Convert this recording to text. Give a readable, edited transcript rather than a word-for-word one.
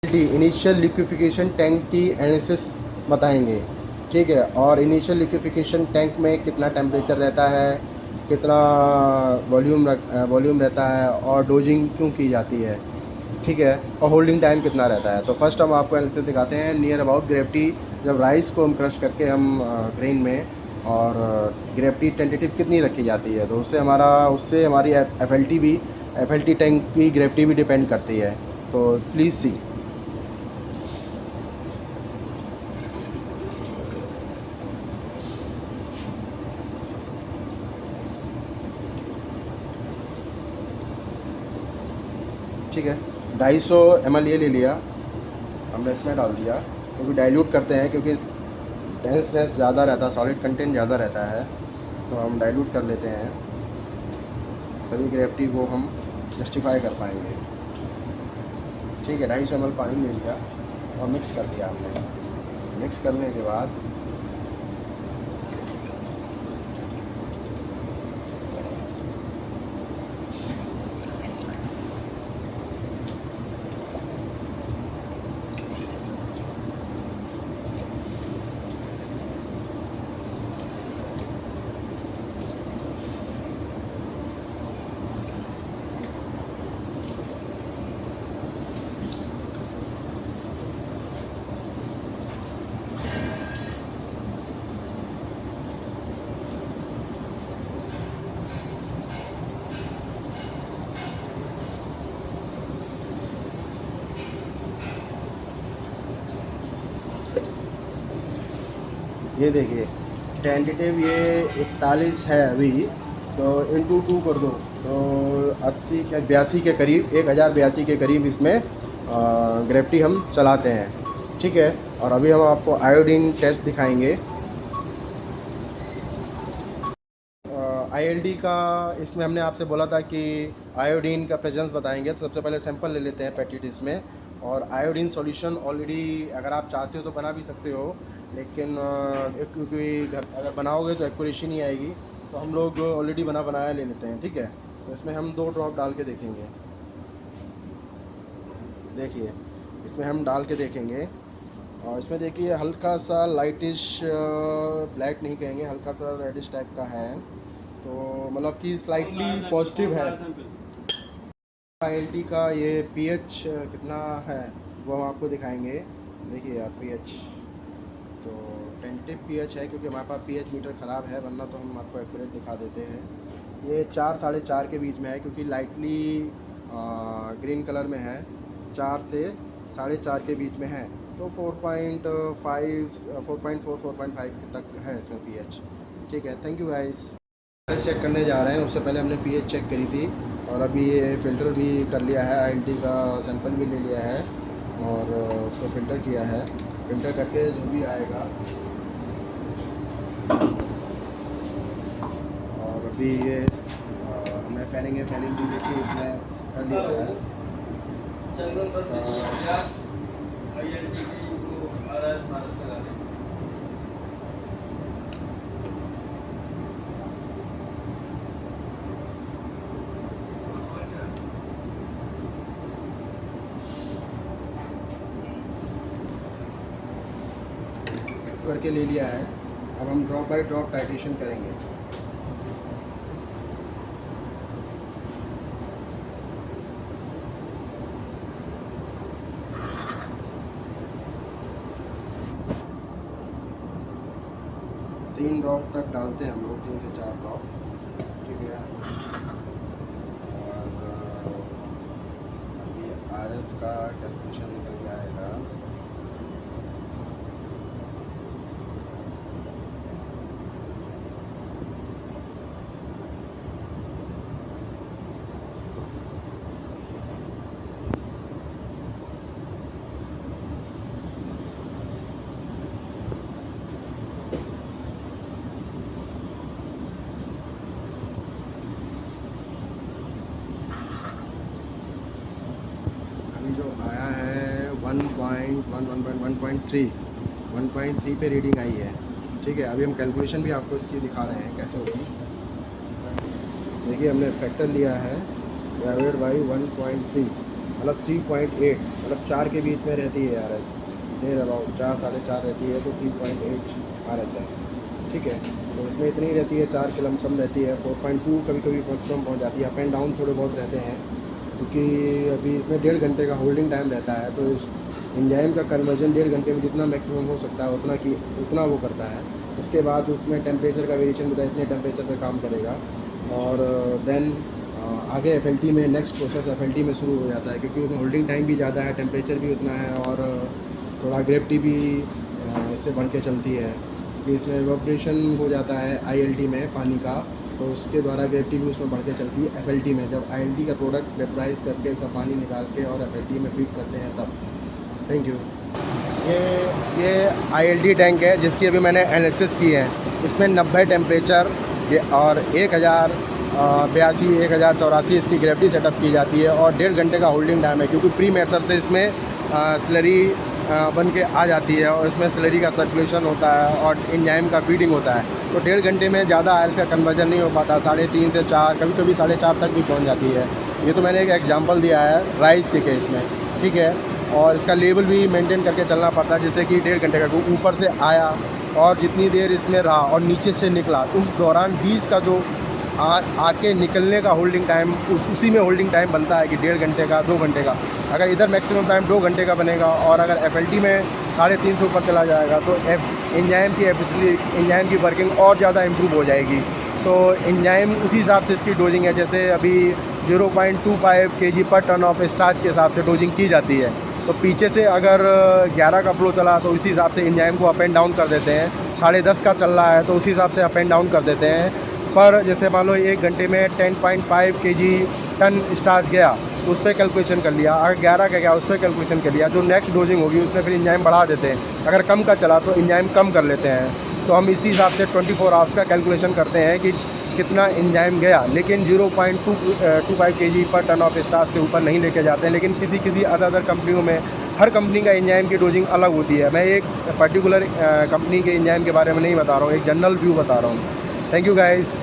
Initial liquefaction tank की analysis बताएंगे। ठीक है, और इनिशियल लिक्विफिकेशन टैंक में कितना टेम्परेचर रहता है, कितना वॉल्यूम रहता है, और डोजिंग क्यों की जाती है। ठीक है, और होल्डिंग टाइम कितना रहता है। तो फर्स्ट हम आपको एनालिसिस दिखाते हैं नियर अबाउट ग्रेविटी। जब राइस को हम क्रश करके हम ग्रेन में, और ग्रेविटी टेंटेटिव कितनी रखी जाती है, तो उससे हमारी एफ एल टी टैंक की ग्रेविटी भी डिपेंड करती है। तो प्लीज़ सी। ठीक है, 250 ml ये ले लिया, हमने इसमें डाल दिया क्योंकि डाइल्यूट करते हैं, क्योंकि डेंसनेस ज़्यादा रहता है, सॉलिड कंटेंट ज़्यादा रहता है, तो हम डाइल्यूट कर लेते हैं, तभी ग्रेविटी को हम जस्टिफाई कर पाएंगे। ठीक है, 250 ml पानी ले लिया और मिक्स कर दिया हमने। मिक्स करने के बाद ये देखिए, टेंटेटिव ये 41 है अभी, तो इंटू 2 कर दो, तो 80 के 82 के करीब, 1082 के करीब इसमें ग्रेविटी हम चलाते हैं। ठीक है, और अभी हम आपको आयोडीन टेस्ट दिखाएंगे। आईएलडी का, इसमें हमने आपसे बोला था कि आयोडीन का प्रेजेंस बताएंगे, तो सबसे पहले सैंपल ले लेते हैं पेटिटिस में। और आयोडीन सॉल्यूशन ऑलरेडी अगर आप चाहते हो तो बना भी सकते हो, लेकिन क्योंकि अगर बनाओगे तो एक्यूरेसी नहीं आएगी, तो हम लोग ऑलरेडी बनाया ले लेते हैं। ठीक है, तो इसमें हम 2 ड्रॉप डाल के देखेंगे। देखिए, इसमें हम डाल के देखेंगे, और इसमें देखिए हल्का सा लाइटिश, ब्लैक नहीं कहेंगे, हल्का सा रेडिश टाइप का है, तो मतलब कि स्लाइटली पॉजिटिव है। आईएलटी का ये पीएच कितना है वो हम आपको दिखाएंगे। देखिए आप पीएच, तो टेंटेटिव पीएच है, क्योंकि हमारे पास पीएच मीटर ख़राब है, वरना तो हम आपको एक्यूरेट दिखा देते हैं। ये 4 साढ़े 4 के बीच में है, क्योंकि लाइटली ग्रीन कलर में है, 4 से साढ़े 4 के बीच में है, तो 4.5 4.4 4.5 तक है इसमें पीएच। ठीक है, थैंक यू गाइस। चेक करने जा रहे हैं, उससे पहले हमने पीएच चेक करी थी, और अभी ये फ़िल्टर भी कर लिया है, आईएलटी का सैंपल भी ले लिया है, और उसको फ़िल्टर किया है। फ़िल्टर करके जो भी आएगा, और अभी ये हमने फैनिंग भी देखी, इसमें कर लिया है। करके ले लिया है। अब हम ड्रॉप बाय ड्रॉप टाइट्रेशन करेंगे। तीन ड्रॉप तक डालते हैं हम लोग, 3 से 4 ड्रॉप। ठीक है, और अभी आरएस का कैलकुलेशन निकल के आएगा। जो आया है 1.3 पे रीडिंग आई है। ठीक है, अभी हम कैलकुलेशन भी आपको इसकी दिखा रहे हैं कैसे होगी। देखिए, हमने फैक्टर लिया है डिवाइडेड बाई 1.3, मतलब 3.8 मतलब 4 के बीच में रहती है RS, नियर अबाउट 4 4.5 रहती है, तो 3.8 RS है, ठीक है। तो इसमें इतनी रहती है, 4 की लमसम रहती है, 4.2 कभी कभी मैक्सिमम पहुँच जाती है, अप एंड डाउन थोड़े बहुत रहते हैं, क्योंकि अभी इसमें 1.5 घंटे का होल्डिंग टाइम रहता है, तो इस एंजाइम का कन्वर्जन 1.5 घंटे में जितना मैक्सिमम हो सकता है उतना वो करता है। उसके बाद उसमें टेम्परेचर का वेरिएशन बताया, इतने टेम्परेचर पे काम करेगा। और देन आगे FLT में नेक्स्ट प्रोसेस FLT में शुरू हो जाता है, क्योंकि उसमें होल्डिंग टाइम भी ज़्यादा है, टेम्परेचर भी उतना है, और थोड़ा ग्रेविटी भी इससे बढ़ के चलती है, कि इसमें इवेपोरेशन हो जाता है ILT में पानी का, तो उसके द्वारा ग्रेविटी भी उसमें बढ़ के चलती है FLT में। जब ILT का प्रोडक्ट वेपराइज करके उसका पानी निकाल के और FLT में फीड करते हैं तब। Thank you. ये ILT टैंक है जिसकी अभी मैंने एनालिसिस की है। इसमें 90 टेम्परेचर और 1082 1084 इसकी ग्रेविटी सेटअप की जाती है, और 1.5 घंटे का होल्डिंग टाइम है, क्योंकि प्री मैसर से इसमें स्लरी बन के आ जाती है, और इसमें स्लरी का सर्कुलेशन होता है और एंजाइम का फीडिंग होता है। तो 1.5 घंटे में ज़्यादा आयरस का कन्वर्जन नहीं हो पाता, 3.5 से 4, कभी कभी 4.5 तक भी पहुंच जाती है। ये तो मैंने एक एग्जांपल दिया है राइस के केस में, ठीक है। और इसका लेवल भी मेंटेन करके चलना पड़ता है, जैसे कि 1.5 घंटे का ऊपर से आया और जितनी देर इसमें रहा और नीचे से निकला, उस दौरान बीच का जो आके निकलने का होल्डिंग टाइम, उसी में होल्डिंग टाइम बनता है कि 1.5 घंटे का, 2 घंटे का। अगर इधर मैक्सिमम टाइम 2 घंटे का बनेगा, और अगर FLT में 3.5 से ऊपर चला जाएगा, तो एंजाइम की एफिशिएंसी, एंजाइम की वर्किंग और ज़्यादा इम्प्रूव हो जाएगी। तो एंजाइम उसी हिसाब से इसकी डोजिंग है, जैसे अभी 0.25 kg पर टन ऑफ स्टार्च के हिसाब से डोजिंग की जाती है। तो पीछे से अगर 11 का फ्लो चला तो उसी हिसाब से एंजाइम को अप एंड डाउन कर देते हैं, 10.5 का चल रहा है तो उसी हिसाब से अप एंड डाउन कर देते हैं। पर जैसे मान लो 1 घंटे में 10.5 kg टन स्टार्च गया, तो उस पर कैलकुलेशन कर लिया, अगर 11 का गया उस पर कैलकुलेशन कर लिया, जो नेक्स्ट डोजिंग होगी उसमें फिर एंजाइम बढ़ा देते हैं, अगर कम का चला तो एंजाइम कम कर लेते हैं। तो हम इसी हिसाब से 24 आवर्स का कैलकुलेशन करते हैं कि कितना एंजाइम गया, लेकिन 0.25 kg पर टन ऑफ स्टार्च से ऊपर नहीं लेके जाते हैं। लेकिन किसी अदर कंपनियों में हर कंपनी का एंजाइम की डोजिंग अलग होती है। मैं एक पर्टिकुलर कंपनी के एंजाइम के बारे में नहीं बता रहा हूँ, एक जनरल व्यू बता रहा हूँ। Thank you guys.